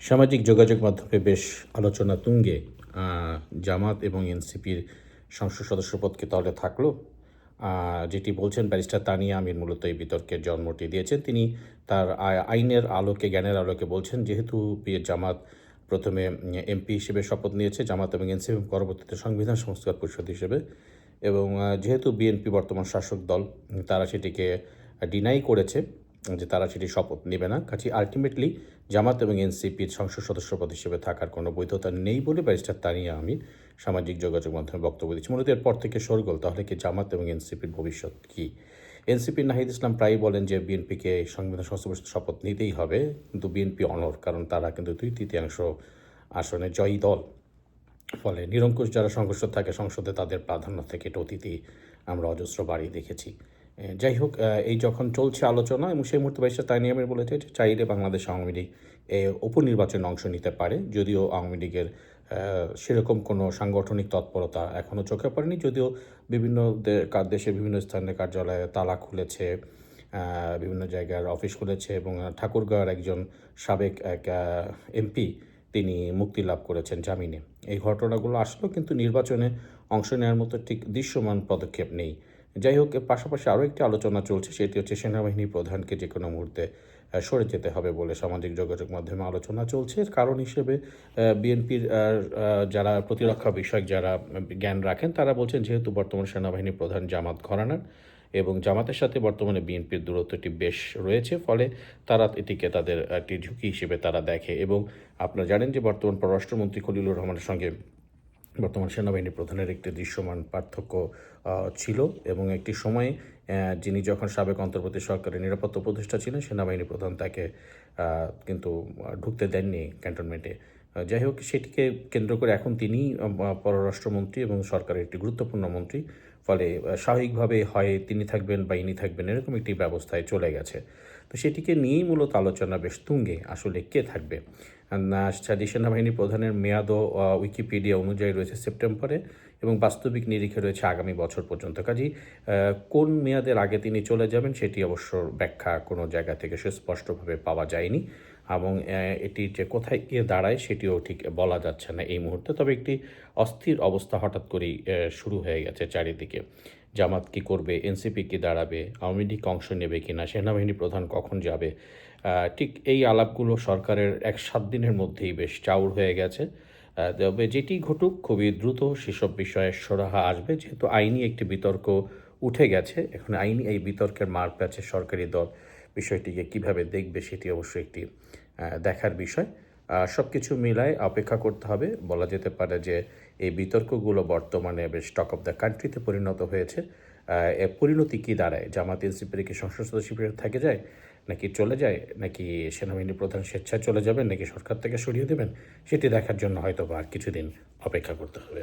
সামাজিক যোগাযোগ মাধ্যমে বেশ আলোচনা তুঙ্গে জামাত এবং এনসিপির সংসদ সদস্য পদকে তাহলে থাকলো। যেটি বলছেন ব্যারিস্টার তানিয়া আমির মূলত এই বিতর্কের জন্মটি দিয়েছেন। তিনি তার আইনের আলোকে, জ্ঞানের আলোকে বলছেন, যেহেতু জামাত প্রথমে এমপি হিসেবে শপথ নিয়েছে, জামাত এবং এনসিপি পরবর্তীতে সংবিধান সংস্কার পরিষদ হিসেবে, এবং যেহেতু বিএনপি বর্তমান শাসক দল, তারা সেটিকে ডিনাই করেছে যে তারা সেটি শপথ নেবে না। কাজেই আলটিমেটলি জামাত এবং এনসিপির সংসদ সদস্য পদ হিসেবে থাকার কোনো বৈধতা নেই বলে ব্যারিস্টার তানিয়া আমির সামাজিক যোগাযোগ মাধ্যমে বক্তব্য দিচ্ছে। মূলত এরপর থেকে শোরগোল, তাহলে কি জামাত এবং এনসিপির ভবিষ্যৎ কী? এনসিপির নাহিদ ইসলাম প্রায়ই বলেন যে বিএনপিকে সংবিধান সংস্থা পরিষদ শপথ নিতেই হবে, কিন্তু বিএনপি অনড়, কারণ তারা কিন্তু 2/3 আসনে জয়ী দল। ফলে নিরঙ্কুশ যারা সংঘর্ষ থাকে সংসদে, তাদের প্রাধান্য থেকে এটা অতীতেই আমরা অজস্র বাড়ি দেখেছি। যাই হোক, এই যখন চলছে আলোচনা, এবং সেই মুহূর্তে ব্যারিস্টার তানিয়া আমির বলেছে যে চাইলে বাংলাদেশ আওয়ামী লীগ উপনির্বাচনে অংশ নিতে পারে, যদিও আওয়ামী লীগের সেরকম কোনো সাংগঠনিক তৎপরতা এখনও চোখে পড়েনি। যদিও বিভিন্ন দেশের বিভিন্ন স্থানে কার্যালয়ে তালা খুলেছে, বিভিন্ন জায়গার অফিস খুলেছে, এবং ঠাকুরগাঁওয়ের একজন সাবেক এক এমপি তিনি মুক্তি লাভ করেছেন জামিনে। এই ঘটনাগুলো আসলো, কিন্তু নির্বাচনে অংশ নেওয়ার মতো ঠিক দৃশ্যমান পদক্ষেপ নেই। যাই হোক, এর পাশাপাশি আরও একটি আলোচনা চলছে, সেটি হচ্ছে সেনাবাহিনী প্রধানকে যে কোনো মুহূর্তে সরে যেতে হবে বলে সামাজিক যোগাযোগ মাধ্যমে আলোচনা চলছে। এর কারণ হিসেবে বিএনপির যারা প্রতিরক্ষা বিষয়ক যারা জ্ঞান রাখেন, তারা বলছেন যেহেতু বর্তমান সেনাবাহিনী প্রধান জামাত ঘরানার, এবং জামাতের সাথে বর্তমানে বিএনপির দূরত্বটি বেশ রয়েছে, ফলে তারা এটিকে তাদের একটি ঝুঁকি হিসেবে তারা দেখে। এবং আপনারা জানেন যে বর্তমান পররাষ্ট্রমন্ত্রী খলিলুর রহমানের সঙ্গে বর্তমান সেনাবাহিনী প্রধানের একটি দৃশ্যমান পার্থক্য ছিল, এবং একটি সময়ে যিনি যখন সাবেক অন্তর্বর্তী সরকারের নিরাপত্তা উপদেষ্টা ছিলেন, সেনাবাহিনী প্রধান তাকে কিন্তু ঢুকতে দেননি ক্যান্টনমেন্টে। যাই হোক, সেটিকে কেন্দ্র করে এখন তিনি পররাষ্ট্রমন্ত্রী এবং সরকারের একটি গুরুত্বপূর্ণ মন্ত্রী, ফলে স্বাভাবিকভাবে হয় তিনি থাকবেন বা ইনি থাকবেন, এরকম একটি ব্যবস্থায় চলে গেছে। তো সেটিকে নিয়েই মূলত আলোচনা বেশ তুঙ্গে, আসলে কে থাকবে। সেনাবাহিনী প্রধানের মেয়াদও উইকিপিডিয়া অনুযায়ী রয়েছে সেপ্টেম্বরে, এবং বাস্তবিক নিরিখে রয়েছে আগামী বছর পর্যন্ত। কাজেই কোন মেয়াদের আগে তিনি চলে যাবেন সেটি অবশ্য ব্যাখ্যা কোনো জায়গা থেকে সুস্পষ্টভাবে পাওয়া যায়নি, এবং এটি যে কোথায় গিয়ে দাঁড়ায় সেটিও ঠিক বলা যাচ্ছে না এই মুহূর্তে। তবে একটি অস্থির অবস্থা হঠাৎ করেই শুরু হয়ে গেছে চারিদিকে। জামাত কী করবে, এনসিপি কী দাঁড়াবে, আওয়ামী লীগ অংশ নেবে কিনা, সেনাবাহিনী প্রধান কখন যাবে, ঠিক এই আলাপগুলো সরকারের 1-7 দিনের মধ্যেই বেশ চাউর হয়ে গেছে। তবে যেটি ঘটুক, খুবই দ্রুত সেসব বিষয়ে সুরাহা আসবে, যেহেতু আইনি একটি বিতর্ক উঠে গেছে। এখন আইনি এই বিতর্কের মার প্যাচে সরকারি দল বিষয়টিকে কীভাবে দেখবে সেটি অবশ্যই একটি দেখার বিষয়। সব কিছু মিলায় অপেক্ষা করতে হবে। বলা যেতে পারে যে এই বিতর্কগুলো বর্তমানে বেশ টক অফ দ্য কান্ট্রিতে পরিণত হয়েছে। এর পরিণতি কী দাঁড়ায়? জামাত এনসিপির কি সংসদ সদস্য থেকে যায়, নাকি চলে যায়, নাকি সেনাবাহিনী প্রধান স্বেচ্ছায় চলে যাবেন, নাকি সরকার থেকে সরিয়ে দেবেন, সেটি দেখার জন্য হয়তো বা আর কিছুদিন অপেক্ষা করতে হবে।